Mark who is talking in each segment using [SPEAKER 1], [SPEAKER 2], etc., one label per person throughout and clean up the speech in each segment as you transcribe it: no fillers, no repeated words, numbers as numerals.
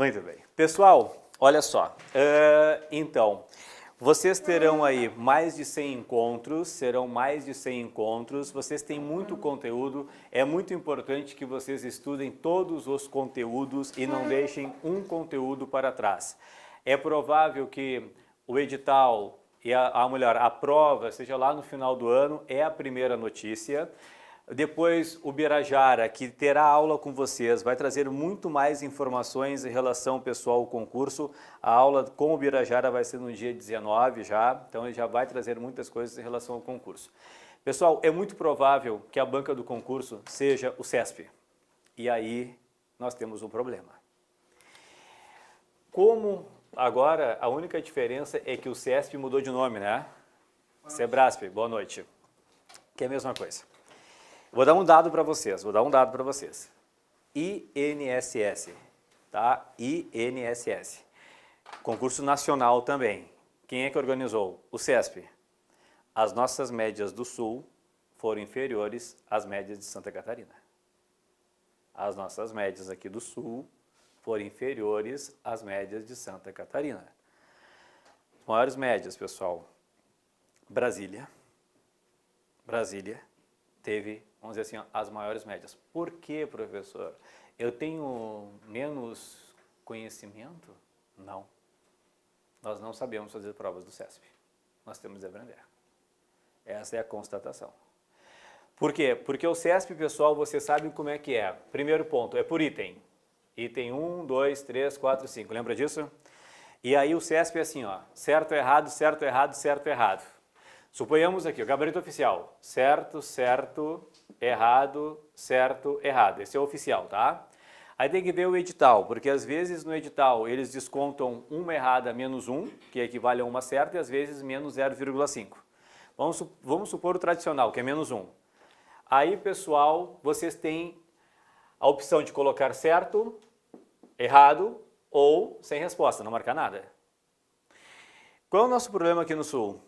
[SPEAKER 1] Muito bem. Pessoal, olha só. Então, vocês terão aí mais de 100 encontros, serão mais de 100 encontros, vocês têm muito conteúdo, é muito importante que vocês estudem todos os conteúdos e não deixem um conteúdo para trás. É provável que o edital e a prova, seja lá no final do ano, é a primeira notícia. Depois o Birajara, que terá aula com vocês, vai trazer muito mais informações em relação, pessoal, ao concurso. A aula com o Birajara vai ser no dia 19 já, então ele já vai trazer muitas coisas em relação ao concurso. Pessoal, é muito provável que a banca do concurso seja o CESP. E aí nós temos um problema. Como agora a única diferença é que o CESP mudou de nome, né? Sebrasp, boa noite. Que é a mesma coisa. Vou dar um dado para vocês, INSS, tá? INSS. Concurso nacional também. Quem é que organizou? O CESP. As nossas médias do Sul foram inferiores às médias de Santa Catarina. As nossas médias aqui do Sul foram inferiores às médias de Santa Catarina. As maiores médias, pessoal. Brasília teve, vamos dizer assim, as maiores médias. Por quê, professor? Eu tenho menos conhecimento? Não. Nós não sabemos fazer provas do CESP. Nós temos de aprender. Essa é a constatação. Por quê? Porque o CESP, pessoal, vocês sabem como é que é. Primeiro ponto, é por item. Item 1, 2, 3, 4, 5. Lembra disso? E aí o CESP é assim, ó, certo, errado, certo, errado, certo, errado. Suponhamos aqui, o gabarito oficial, certo, certo, errado, certo, errado. Esse é o oficial, tá? Aí tem que ver o edital, porque às vezes no edital eles descontam uma errada menos 1, que equivale a uma certa, e às vezes menos 0,5. Vamos supor o tradicional, que é menos 1. Aí, pessoal, vocês têm a opção de colocar certo, errado ou sem resposta, não marcar nada. Qual é o nosso problema aqui no Sul?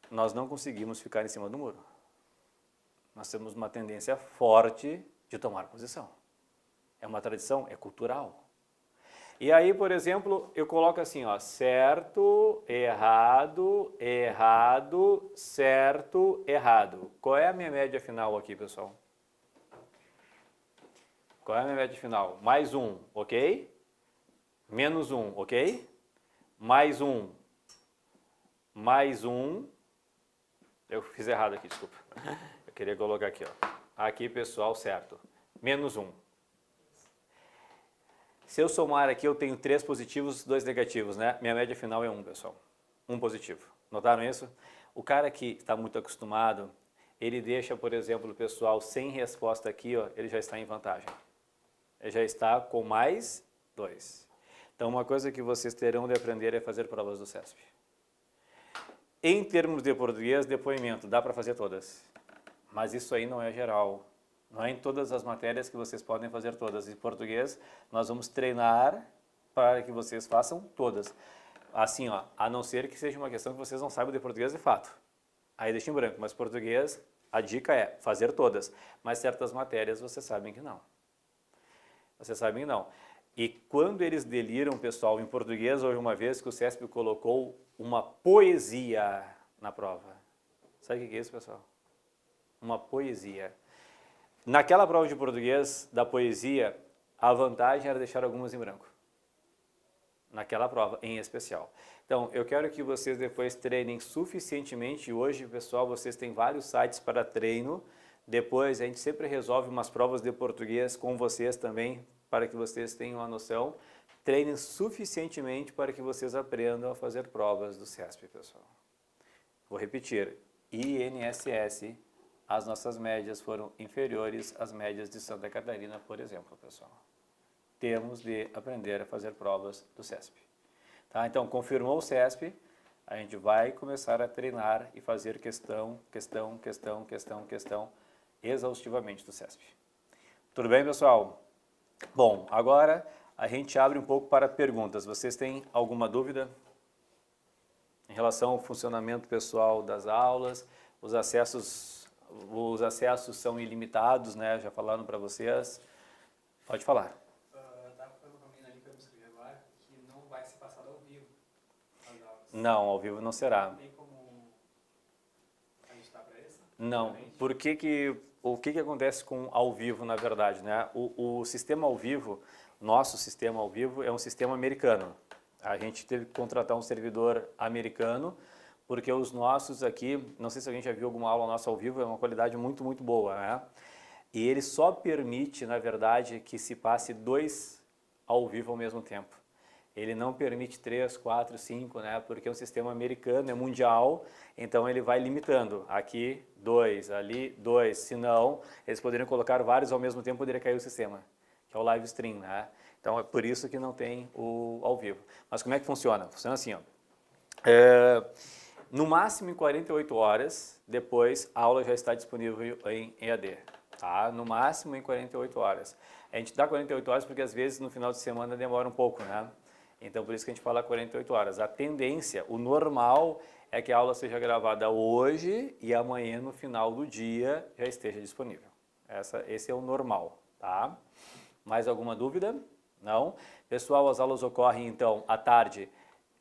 [SPEAKER 1] Nós não conseguimos ficar em cima do muro. Nós temos uma tendência forte de tomar posição. É uma tradição, é cultural. E aí, por exemplo, eu coloco assim, ó, certo, errado, errado, certo, errado. Qual é a minha média final aqui, pessoal? Qual é a minha média final? Mais 1, ok? Menos 1, ok? Mais 1. Mais 1. Eu fiz errado aqui, desculpa. Eu queria colocar aqui, ó. Aqui, pessoal, certo. Menos 1. Se eu somar aqui, eu tenho 3 positivos, 2 negativos, né? Minha média final é 1, pessoal. 1 positivo. Notaram isso? O cara que está muito acostumado, ele deixa, por exemplo, o pessoal sem resposta aqui, ó, ele já está em vantagem. Ele já está com mais 2. Então, uma coisa que vocês terão de aprender é fazer provas do CESP. Em termos de português, depoimento, dá para fazer todas. Mas isso aí não é geral. Não é em todas as matérias que vocês podem fazer todas. Em português, nós vamos treinar para que vocês façam todas. Assim, ó, a não ser que seja uma questão que vocês não saibam de português de fato. Aí deixa em branco. Mas português, a dica é fazer todas. Mas certas matérias vocês sabem que não. Vocês sabem que não. E quando eles deliram, pessoal, em português, houve uma vez que o CESP colocou uma poesia na prova. Sabe o que é isso, pessoal? Uma poesia. Naquela prova de português, da poesia, a vantagem era deixar algumas em branco. Naquela prova, em especial. Então, eu quero que vocês depois treinem suficientemente. Hoje, pessoal, vocês têm vários sites para treino. Depois, a gente sempre resolve umas provas de português com vocês também, para que vocês tenham uma noção. Treinem suficientemente para que vocês aprendam a fazer provas do CESP, pessoal. Vou repetir. INSS, as nossas médias foram inferiores às médias de Santa Catarina, por exemplo, pessoal. Temos de aprender a fazer provas do CESP. Tá? Então, confirmou o CESP, a gente vai começar a treinar e fazer questão exaustivamente do CESP. Tudo bem, pessoal? Bom, agora a gente abre um pouco para perguntas. Vocês têm alguma dúvida em relação ao funcionamento pessoal das aulas? Os acessos são ilimitados, né? Já falaram para vocês. Pode falar. Não, ao vivo não será.
[SPEAKER 2] Nem como ajustar para esse?
[SPEAKER 1] Não. O que acontece com ao vivo, na verdade, né? O sistema ao vivo, nosso sistema ao vivo é um sistema americano. A gente teve que contratar um servidor americano, porque os nossos aqui, não sei se alguém já viu alguma aula nossa ao vivo, é uma qualidade muito, muito boa, né? E ele só permite, na verdade, que se passe 2 ao vivo ao mesmo tempo. Ele não permite 3, 4, 5, né? Porque é um sistema americano, é mundial, então ele vai limitando. Aqui 2, ali 2, senão eles poderiam colocar vários ao mesmo tempo, poderia cair o sistema, que é o live stream, né? Então é por isso que não tem o ao vivo. Mas como é que funciona? Funciona assim, ó. No máximo em 48 horas, depois a aula já está disponível em EAD. Tá? No máximo em 48 horas. A gente dá 48 horas porque às vezes no final de semana demora um pouco, né? Então por isso que a gente fala 48 horas. A tendência, o normal é que a aula seja gravada hoje e amanhã no final do dia já esteja disponível. Esse é o normal, tá? Mais alguma dúvida? Não? Pessoal, as aulas ocorrem então à tarde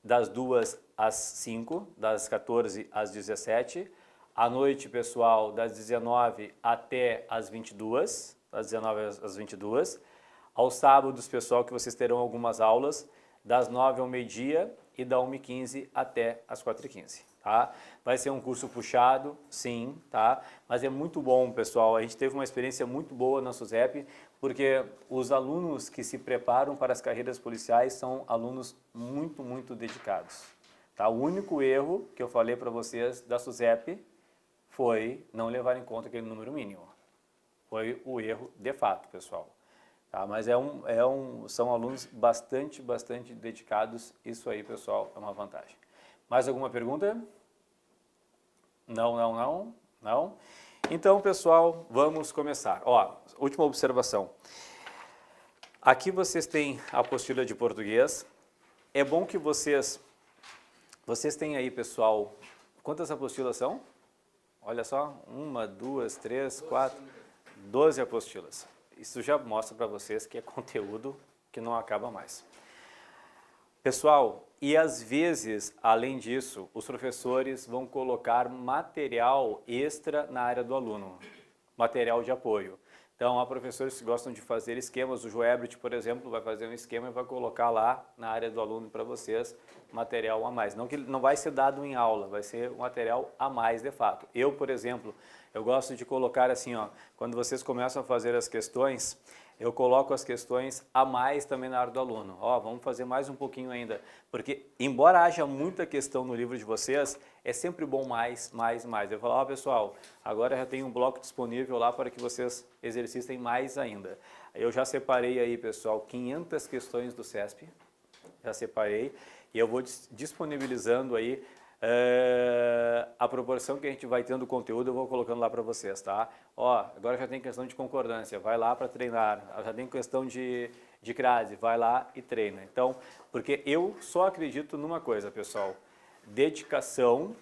[SPEAKER 1] das 2 às 5, das 14 às 17. À noite, pessoal, das 19 até as 22, das 19 às 22. Aos sábados, pessoal, que vocês terão algumas aulas, das 9 ao meio-dia e da 1h15 até as 4h15, tá? Vai ser um curso puxado, sim, tá? Mas é muito bom, pessoal. A gente teve uma experiência muito boa na SUSEP, porque os alunos que se preparam para as carreiras policiais são alunos muito, muito dedicados, tá? O único erro que eu falei para vocês da SUSEP foi não levar em conta aquele número mínimo. Foi o erro de fato, pessoal. Tá? Mas são alunos bastante dedicados. Isso aí, pessoal, é uma vantagem. Mais alguma pergunta? Não? Então, pessoal, vamos começar. Ó, última observação. Aqui vocês têm a apostila de português. É bom que vocês têm aí, pessoal, quantas apostilas são? Olha só, 1, 2, 3, 4, 12 apostilas. Isso já mostra para vocês que é conteúdo que não acaba mais. Pessoal, e às vezes, além disso, os professores vão colocar material extra na área do aluno, material de apoio. Então, há professores que gostam de fazer esquemas. O Joebrit, por exemplo, vai fazer um esquema e vai colocar lá na área do aluno para vocês material a mais. Não que não vai ser dado em aula, vai ser um material a mais de fato. Eu, por exemplo, eu gosto de colocar assim, ó, quando vocês começam a fazer as questões, eu coloco as questões a mais também na área do aluno. Ó, vamos fazer mais um pouquinho ainda, porque embora haja muita questão no livro de vocês, é sempre bom mais. Eu falo, ó, pessoal, agora já tem um bloco disponível lá para que vocês exercitem mais ainda. Eu já separei aí, pessoal, 500 questões do CESP, já separei, e eu vou disponibilizando aí a proporção que a gente vai tendo conteúdo, eu vou colocando lá para vocês, tá? Ó, agora já tem questão de concordância, vai lá para treinar. Já tem questão de crase, vai lá e treina. Então, porque eu só acredito numa coisa, pessoal, dedicação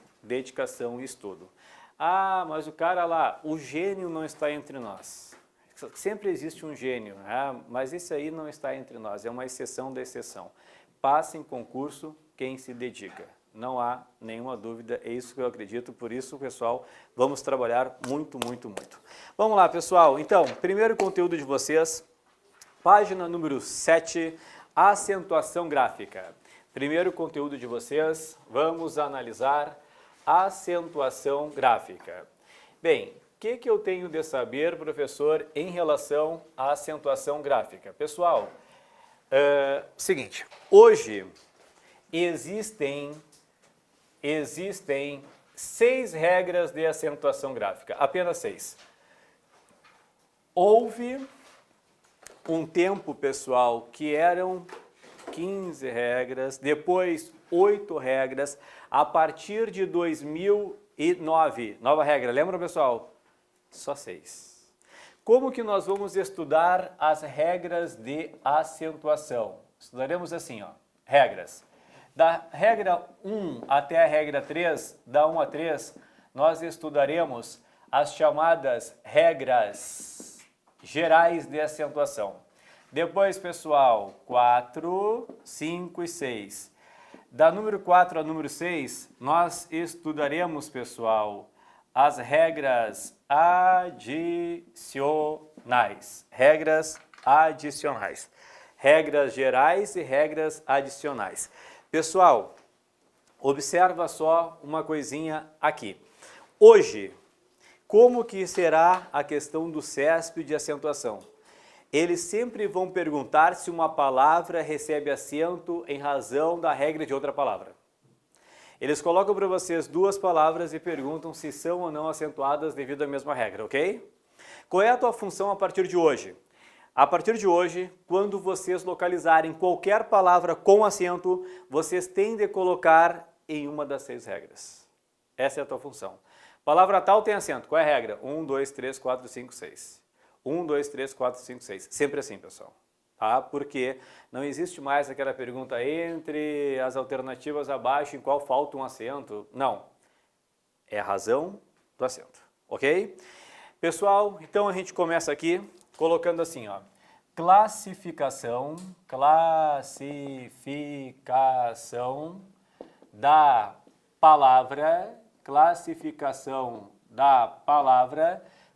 [SPEAKER 1] e estudo. Ah, mas o cara lá, o gênio não está entre nós. Sempre existe um gênio, né? Mas esse aí não está entre nós, é uma exceção da exceção. Passa em concurso quem se dedica. Não há nenhuma dúvida, é isso que eu acredito, por isso, pessoal, vamos trabalhar muito. Vamos lá, pessoal, então, primeiro conteúdo de vocês, página número 7, acentuação gráfica. Primeiro conteúdo de vocês, vamos analisar acentuação gráfica. Bem, o que eu tenho de saber, professor, em relação à acentuação gráfica? Pessoal, seguinte, hoje existem 6 regras de acentuação gráfica, apenas 6. Houve um tempo, pessoal, que eram 15 regras, depois 8 regras, a partir de 2009, nova regra, lembra, pessoal? Só 6. Como que nós vamos estudar as regras de acentuação? Estudaremos assim, ó, regras. Da regra 1 até a regra 3, da 1 a 3, nós estudaremos as chamadas regras gerais de acentuação. Depois, pessoal, 4, 5 e 6. Da número 4 ao número 6, nós estudaremos, pessoal, as regras adicionais. Regras adicionais. Regras gerais e regras adicionais. Pessoal, observa só uma coisinha aqui. Hoje, como que será a questão do CESP de acentuação? Eles sempre vão perguntar se uma palavra recebe acento em razão da regra de outra palavra. Eles colocam para vocês duas palavras e perguntam se são ou não acentuadas devido à mesma regra, ok? Qual é a tua função a partir de hoje? A partir de hoje, quando vocês localizarem qualquer palavra com acento, vocês têm de colocar em uma das 6 regras. Essa é a tua função. Palavra tal tem acento. Qual é a regra? 1, 2, 3, 4, 5, 6. 1, 2, 3, 4, 5, 6. Sempre assim, pessoal. Tá? Porque não existe mais aquela pergunta entre as alternativas abaixo em qual falta um acento. Não. É a razão do acento. Ok? Pessoal, então a gente começa aqui colocando assim, ó. Classificação da palavra,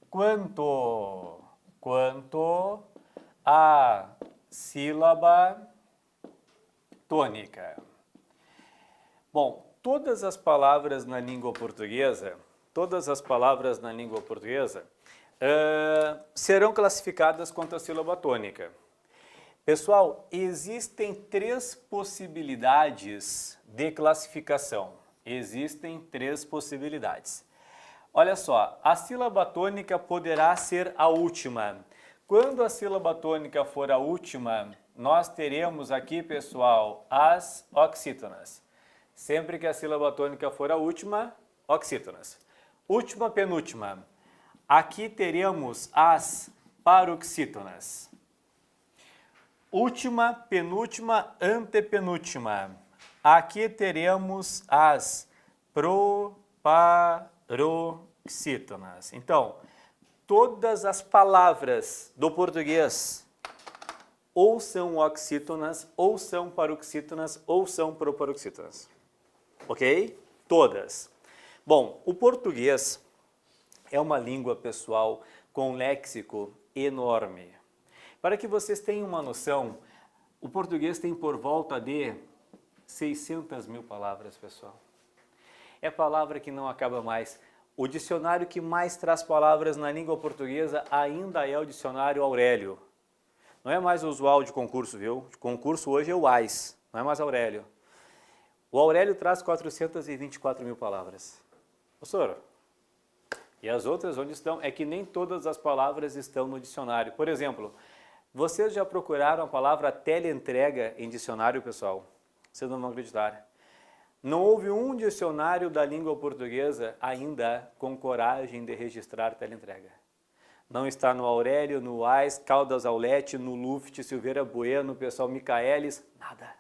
[SPEAKER 1] quanto a sílaba tônica. Bom, todas as palavras na língua portuguesa, serão classificadas quanto a sílaba tônica. Pessoal, existem 3 possibilidades de classificação. Existem 3 possibilidades. Olha só, a sílaba tônica poderá ser a última. Quando a sílaba tônica for a última, nós teremos aqui, pessoal, as oxítonas. Sempre que a sílaba tônica for a última, oxítonas. Última, penúltima. Aqui teremos as paroxítonas. Última, penúltima, antepenúltima. Aqui teremos as proparoxítonas. Então, todas as palavras do português ou são oxítonas, ou são paroxítonas, ou são proparoxítonas. Ok? Todas. Bom, o português é uma língua, pessoal, com um léxico enorme. Para que vocês tenham uma noção, o português tem por volta de 600 mil palavras, pessoal. É palavra que não acaba mais. O dicionário que mais traz palavras na língua portuguesa ainda é o dicionário Aurélio. Não é mais o usual de concurso, viu? De concurso hoje é o AIS, não é mais Aurélio. O Aurélio traz 424 mil palavras. Professor, e as outras onde estão? É que nem todas as palavras estão no dicionário. Por exemplo, vocês já procuraram a palavra teleentrega em dicionário, pessoal? Vocês não vão acreditar. Não houve um dicionário da língua portuguesa ainda com coragem de registrar teleentrega. Não está no Aurélio, no AIS, Caldas Aulete, no Luft, Silveira Bueno, pessoal Micaelis, nada.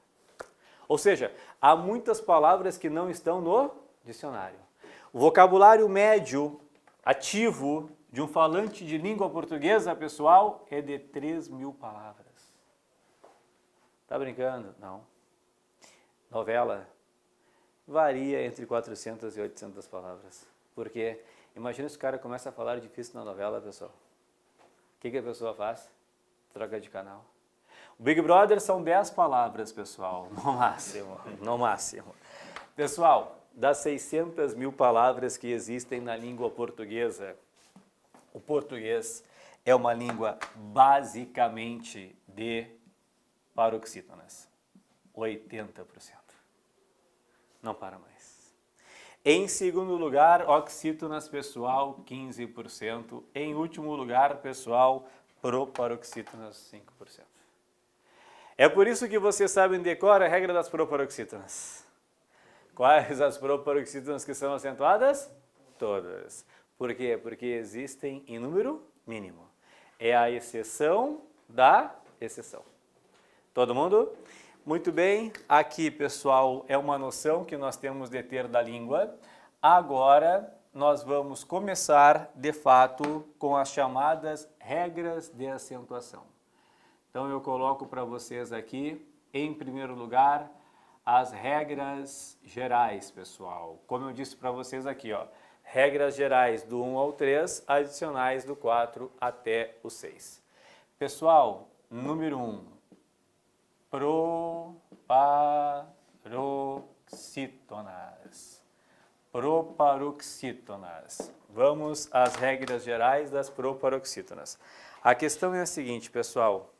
[SPEAKER 1] Ou seja, há muitas palavras que não estão no dicionário. O vocabulário médio ativo de um falante de língua portuguesa, pessoal, é de 3 mil palavras. Tá brincando? Não. Novela varia entre 400 e 800 palavras. Porque imagina se o cara começa a falar difícil na novela, pessoal. O que a pessoa faz? Troca de canal. O Big Brother são 10 palavras, pessoal, no máximo, no máximo. Pessoal, das 600 mil palavras que existem na língua portuguesa, o português é uma língua basicamente de paroxítonas. 80%. Não para mais. Em segundo lugar, oxítonas, pessoal, 15%. Em último lugar, pessoal, proparoxítonas, 5%. É por isso que vocês sabem de cor a regra das proparoxítonas. Quais as proparoxítonas que são acentuadas? Todas. Por quê? Porque existem em número mínimo. É a exceção da exceção. Todo mundo? Muito bem, aqui, pessoal, é uma noção que nós temos de ter da língua. Agora, nós vamos começar, de fato, com as chamadas regras de acentuação. Então, eu coloco para vocês aqui, em primeiro lugar, as regras gerais, pessoal. Como eu disse para vocês aqui, ó, regras gerais do 1 ao 3, adicionais do 4 até o 6. Pessoal, número 1, proparoxítonas. Proparoxítonas. Vamos às regras gerais das proparoxítonas. A questão é a seguinte, pessoal.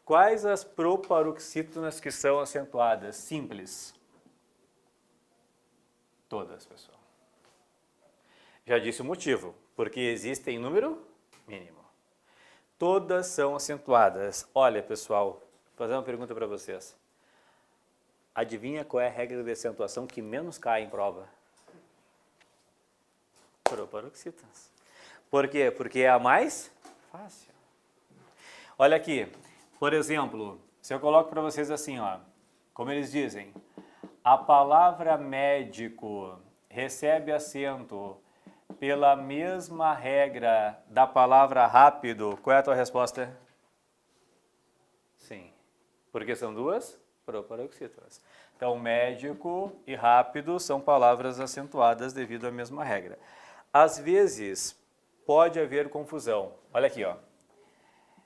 [SPEAKER 1] Quais as proparoxítonas que são acentuadas? Simples. Todas, pessoal. Já disse o motivo, porque existem em número mínimo. Todas são acentuadas. Olha, pessoal, vou fazer uma pergunta para vocês. Adivinha qual é a regra de acentuação que menos cai em prova? Proparoxítonas. Por quê? Porque é a mais fácil. Olha aqui, por exemplo, se eu coloco para vocês assim, ó, como eles dizem, a palavra médico recebe acento pela mesma regra da palavra rápido, qual é a tua resposta? Sim, porque são duas proparoxítonas. Então, médico e rápido são palavras acentuadas devido à mesma regra. Às vezes, pode haver confusão. Olha aqui, ó.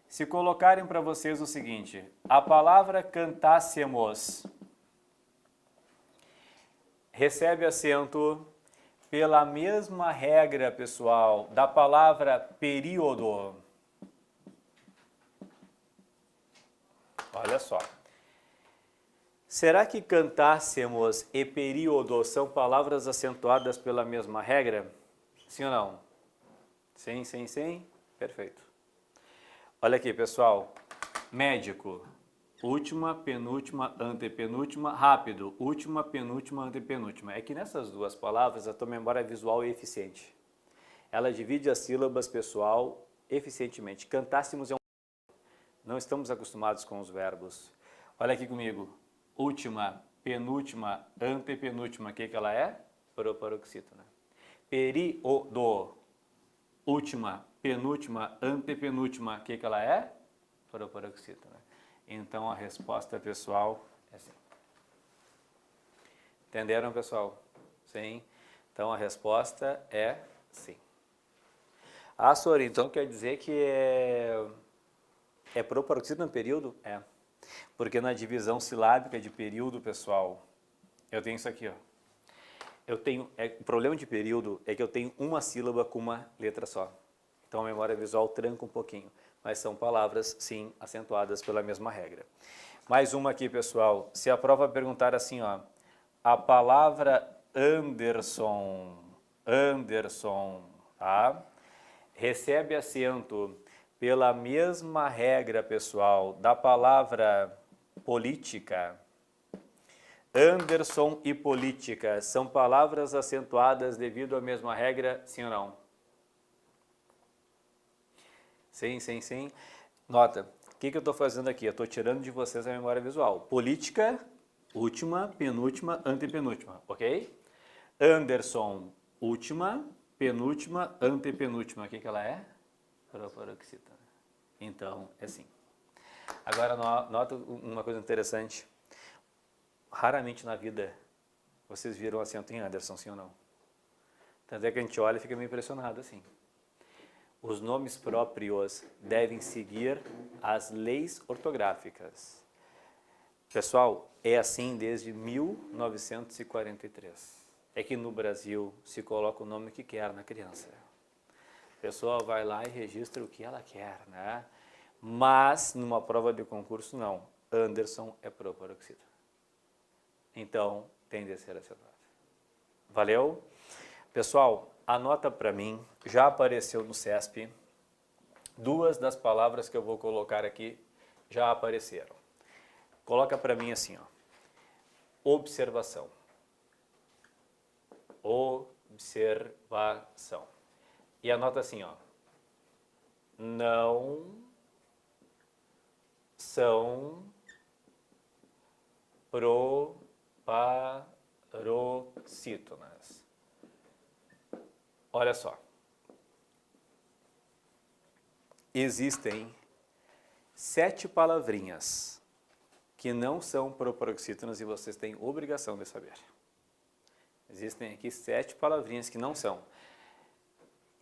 [SPEAKER 1] Se colocarem para vocês o seguinte, a palavra cantássemos recebe acento pela mesma regra, pessoal, da palavra período. Olha só. Será que cantássemos e período são palavras acentuadas pela mesma regra? Sim ou não? Sim, sim, sim. Perfeito. Olha aqui, pessoal. Médico. Última, penúltima, antepenúltima, rápido. Última, penúltima, antepenúltima. É que nessas duas palavras a tua memória visual é eficiente. Ela divide as sílabas, pessoal, eficientemente. Cantássemos é um... Não estamos acostumados com os verbos. Olha aqui comigo. Última, penúltima, antepenúltima. O que ela é? Proparoxítona. Período. Última, penúltima, antepenúltima. O que ela é? Proparoxítona. Então, a resposta, pessoal, é sim. Entenderam, pessoal? Sim. Então, a resposta é sim. Ah, Sori, então quer dizer que é proparoxítona no período? É. Porque na divisão silábica de período, pessoal, eu tenho isso aqui, ó. O problema de período é que eu tenho uma sílaba com uma letra só. Então, a memória visual tranca um pouquinho. Mas são palavras, sim, acentuadas pela mesma regra. Mais uma aqui, pessoal. Se a prova perguntar assim, ó, a palavra Anderson, tá? Recebe acento pela mesma regra, pessoal, da palavra política. Anderson e política são palavras acentuadas devido à mesma regra, sim ou não? Sim, sim, sim. Nota, o que eu estou fazendo aqui? Eu estou tirando de vocês a memória visual. Política, última, penúltima, antepenúltima, ok? Anderson, última, penúltima, antepenúltima. O que ela é? Proparoxítona. Então, é assim. Agora, nota uma coisa interessante. Raramente na vida vocês viram acento em Anderson, sim ou não? Tanto é que a gente olha e fica meio impressionado assim. Os nomes próprios devem seguir as leis ortográficas. Pessoal, é assim desde 1943. É que no Brasil se coloca o nome que quer na criança. A pessoa vai lá e registra o que ela quer, né? Mas, numa prova de concurso, não. Anderson é proparoxítona. Então, tem de ser acentuado. Valeu? Pessoal, anota para mim, já apareceu no CESP, duas das palavras que eu vou colocar aqui já apareceram. Coloca para mim assim, ó, observação. Observação. E anota assim, ó, não são proparoxítonas. Olha só. Existem 7 palavrinhas que não são proparoxítonas e vocês têm obrigação de saber. Existem aqui 7 palavrinhas que não são.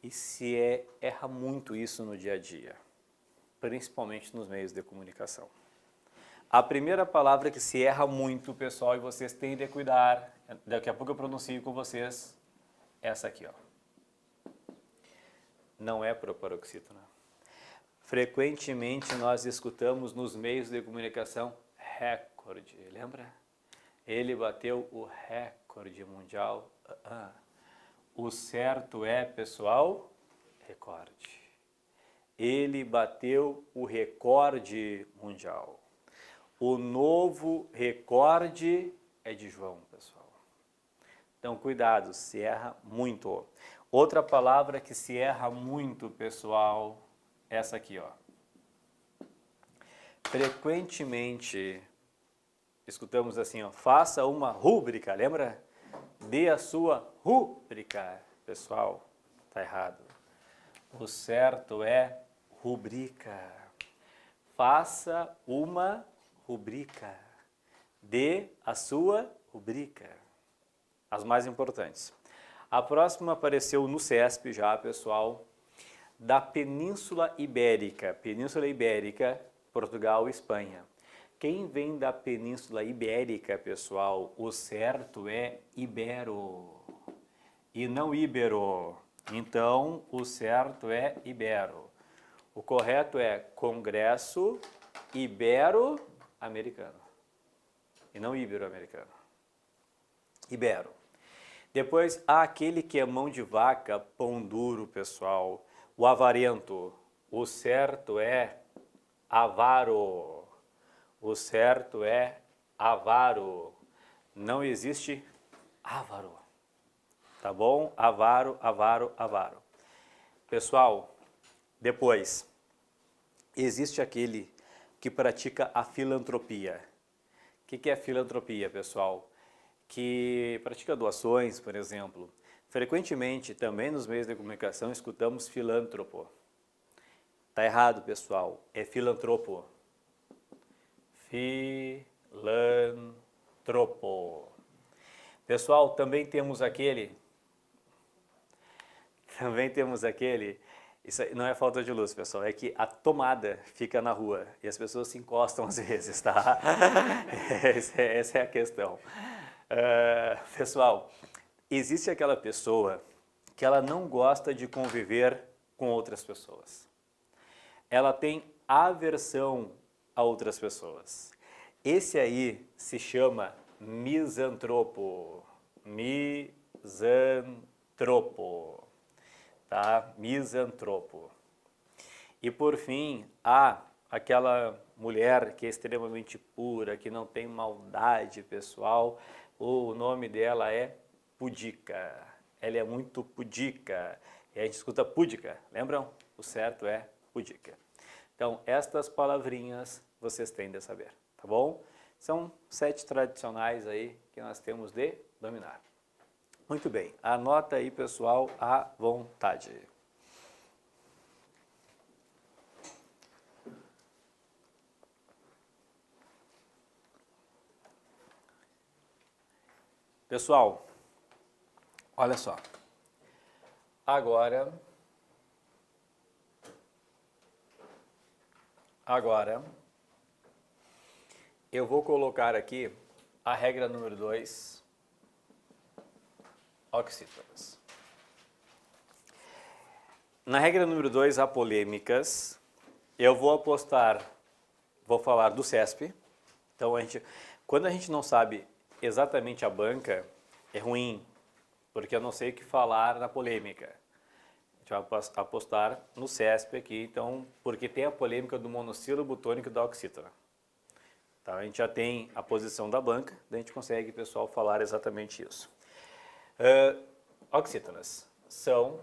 [SPEAKER 1] E erra muito isso no dia a dia, principalmente nos meios de comunicação. A primeira palavra que se erra muito, pessoal, e vocês têm de cuidar, daqui a pouco eu pronuncio com vocês, essa aqui, ó. Não é proparoxítona. Frequentemente nós escutamos nos meios de comunicação recorde, lembra? Ele bateu o recorde mundial. O certo é, pessoal, recorde. Ele bateu o recorde mundial. O novo recorde é de João, pessoal. Então, cuidado, se erra muito. Outra palavra que se erra muito, pessoal, essa aqui, ó. Frequentemente, escutamos assim, ó, faça uma rúbrica, lembra? Dê a sua rúbrica. Pessoal, tá errado. O certo é rubrica. Faça uma rubrica. Dê a sua rubrica. As mais importantes. A próxima apareceu no CESP já, pessoal, da Península Ibérica. Península Ibérica, Portugal e Espanha. Quem vem da Península Ibérica, pessoal, o certo é ibero e não íbero. Então, o certo é ibero. O correto é Congresso Ibero-Americano e não ibero-americano. Ibero. Depois, há aquele que é mão de vaca, pão duro, pessoal. O avarento. O certo é avaro. O certo é avaro. Não existe avaro. Tá bom? Avaro, avaro, avaro. Pessoal, depois, existe aquele que pratica a filantropia. O que é filantropia, pessoal? Que pratica doações, por exemplo. Frequentemente, também nos meios de comunicação, escutamos filântropo. Tá errado, pessoal. É filantropo. Filantropo. Pessoal, também temos aquele... Isso não é falta de luz, pessoal. É que a tomada fica na rua e as pessoas se encostam às vezes, tá? Essa é a questão. Pessoal, existe aquela pessoa que ela não gosta de conviver com outras pessoas. Ela tem aversão a outras pessoas. Esse aí se chama misantropo. Misantropo. Tá? Misantropo. E por fim, há aquela mulher que é extremamente pura, que não tem maldade, pessoal. O nome dela é pudica. Ela é muito pudica. E a gente escuta pudica, lembram? O certo é pudica. Então, estas palavrinhas vocês têm de saber, tá bom? São 7 tradicionais aí que nós temos de dominar. Muito bem, anota aí, pessoal, à vontade. Pessoal, olha só. Agora, eu vou colocar aqui a regra número 2, oxítonas. Na regra número 2, há polêmicas. Eu vou falar do CESP. Então, quando a gente não sabe exatamente a banca, é ruim, porque eu não sei o que falar na polêmica. A gente vai apostar no CESP aqui, então, porque tem a polêmica do monossílabo tônico da oxítona. Tá? A gente já tem a posição da banca, daí a gente consegue, pessoal, falar exatamente isso. Oxítonas são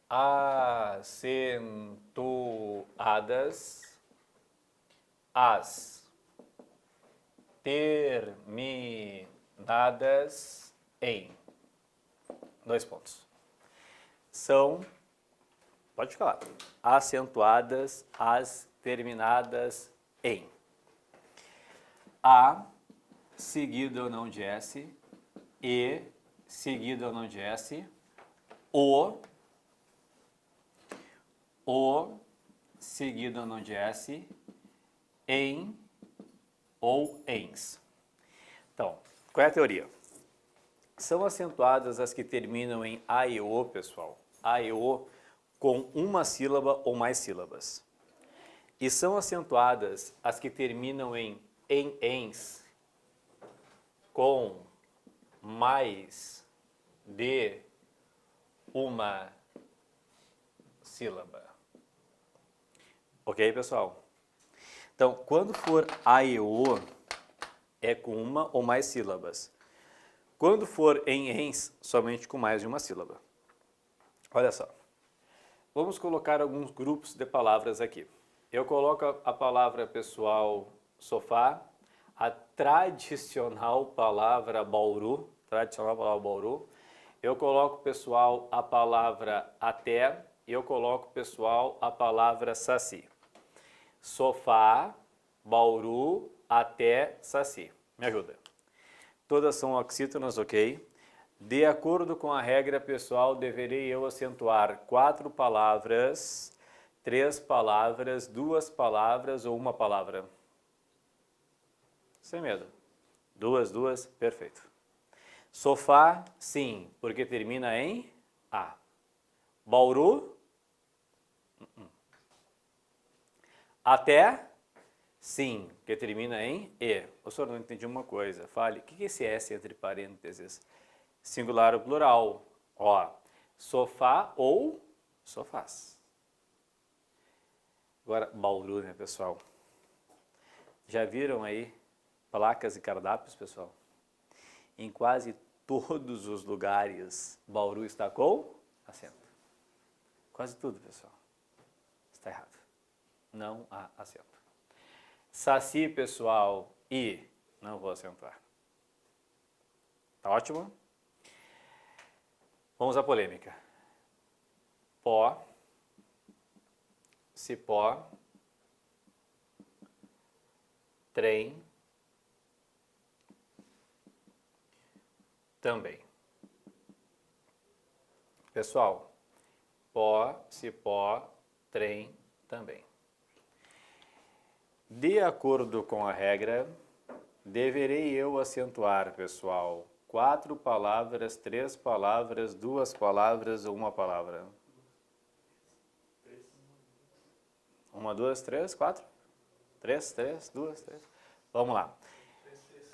[SPEAKER 1] acentuadas as terminadas em 2 pontos. São, pode falar, acentuadas as terminadas em. A seguido ou não de S, E seguido ou não de S, O seguido ou não de S, em ou ens. Então, qual é a teoria? São acentuadas as que terminam em A e O, pessoal. A e O com uma sílaba ou mais sílabas. E são acentuadas as que terminam em ens com mais de uma sílaba. Ok, pessoal? Então, quando for A e O, é com uma ou mais sílabas. Quando for em ens, somente com mais de uma sílaba. Olha só. Vamos colocar alguns grupos de palavras aqui. Eu coloco a palavra, pessoal, sofá, a tradicional palavra Bauru, eu coloco, pessoal, a palavra até, e eu coloco, pessoal, a palavra saci. Sofá, Bauru, até, saci. Me ajuda. Todas são oxítonas, ok? De acordo com a regra, pessoal, deverei eu acentuar 4 palavras, 3 palavras, 2 palavras ou uma palavra? Sem medo. 2, perfeito. Sofá, sim, porque termina em A. Bauru? Até? Sim, porque termina em E. O senhor não entendi uma coisa. Fale, o que é esse S entre parênteses? Singular ou plural? Ó, sofá ou sofás. Agora, Bauru, né, pessoal? Já viram aí placas e cardápios, pessoal? Em quase todos os lugares, Bauru está com acento. Quase tudo, pessoal. Está errado. Não há acento. Saci, pessoal, e não vou acentuar. Tá ótimo? Vamos à polêmica. Pó, cipó, trem, também. Pessoal, pó, cipó, trem, também. De acordo com a regra, deverei eu acentuar, pessoal, 4 palavras, 3 palavras, 2 palavras ou uma palavra? 1, 2, 3, 4? 3, 2, 3. Vamos lá.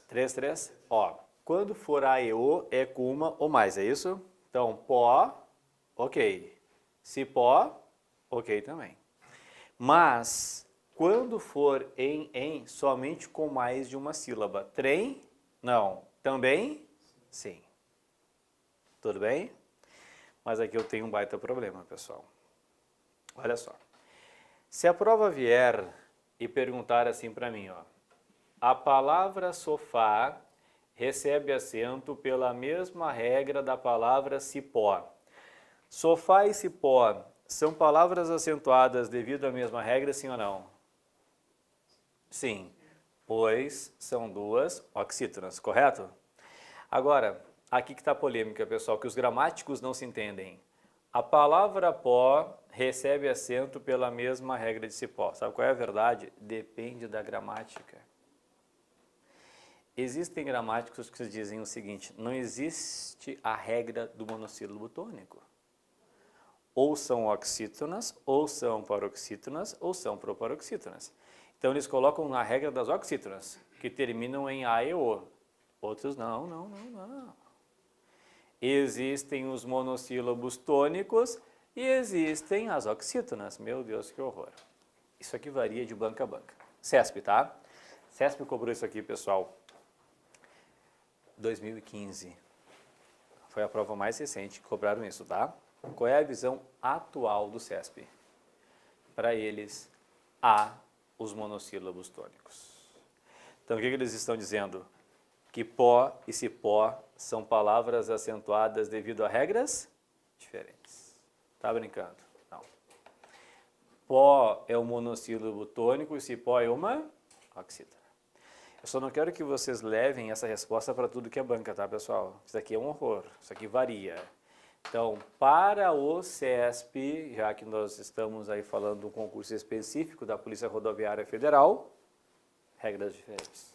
[SPEAKER 1] 3. Ó, quando for A e O, é com uma ou mais, é isso? Então, pó, ok. Cipó, ok também. Mas, quando for em, somente com mais de uma sílaba. Trem, não. Também, sim. Tudo bem? Mas aqui eu tenho um baita problema, pessoal. Olha só. Se a prova vier e perguntar assim para mim, ó, a palavra sofá recebe acento pela mesma regra da palavra cipó. Sofá e cipó são palavras acentuadas devido à mesma regra, sim ou não? Sim, pois são 2 oxítonas, correto? Agora, aqui que está a polêmica, pessoal, que os gramáticos não se entendem. A palavra pó recebe acento pela mesma regra de cipó. Sabe qual é a verdade? Depende da gramática. Existem gramáticos que dizem o seguinte, não existe a regra do monossílabo tônico. Ou são oxítonas, ou são paroxítonas, ou são proparoxítonas. Então eles colocam na regra das oxítonas, que terminam em A e O. Outros não. Existem os monossílabos tônicos e existem as oxítonas. Meu Deus, que horror. Isso aqui varia de banca a banca. CESP, tá? CESP cobrou isso aqui, pessoal. 2015. Foi a prova mais recente que cobraram isso, tá? Qual é a visão atual do CESP? Para eles, há os monossílabos tônicos. Então, o que eles estão dizendo? Que pó e cipó são palavras acentuadas devido a regras diferentes. Tá brincando? Não. Pó é um monossílabo tônico e cipó é uma Oxítona. Eu só não quero que vocês levem essa resposta para tudo que é banca, tá, pessoal? Isso aqui é um horror, isso aqui varia. Então, para o CESP, já que nós estamos aí falando de um concurso específico da Polícia Rodoviária Federal, regras diferentes.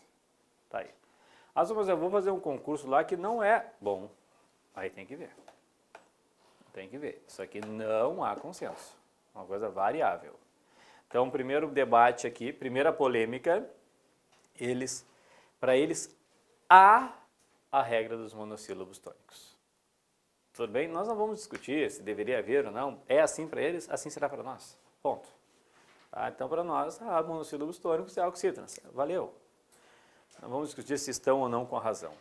[SPEAKER 1] Tá aí. Mas eu vou fazer um concurso lá que não é bom. Aí tem que ver. Tem que ver. Isso aqui não há consenso. Uma coisa variável. Então, primeiro debate aqui, primeira polêmica, para eles, há a regra dos monossílabos tônicos. Tudo bem? Nós não vamos discutir se deveria haver ou não. É assim para eles, assim será para nós. Ponto. Tá? Então, para nós, há monossílabos tônicos e oxítonas. Valeu. Não vamos discutir se estão ou não com a razão.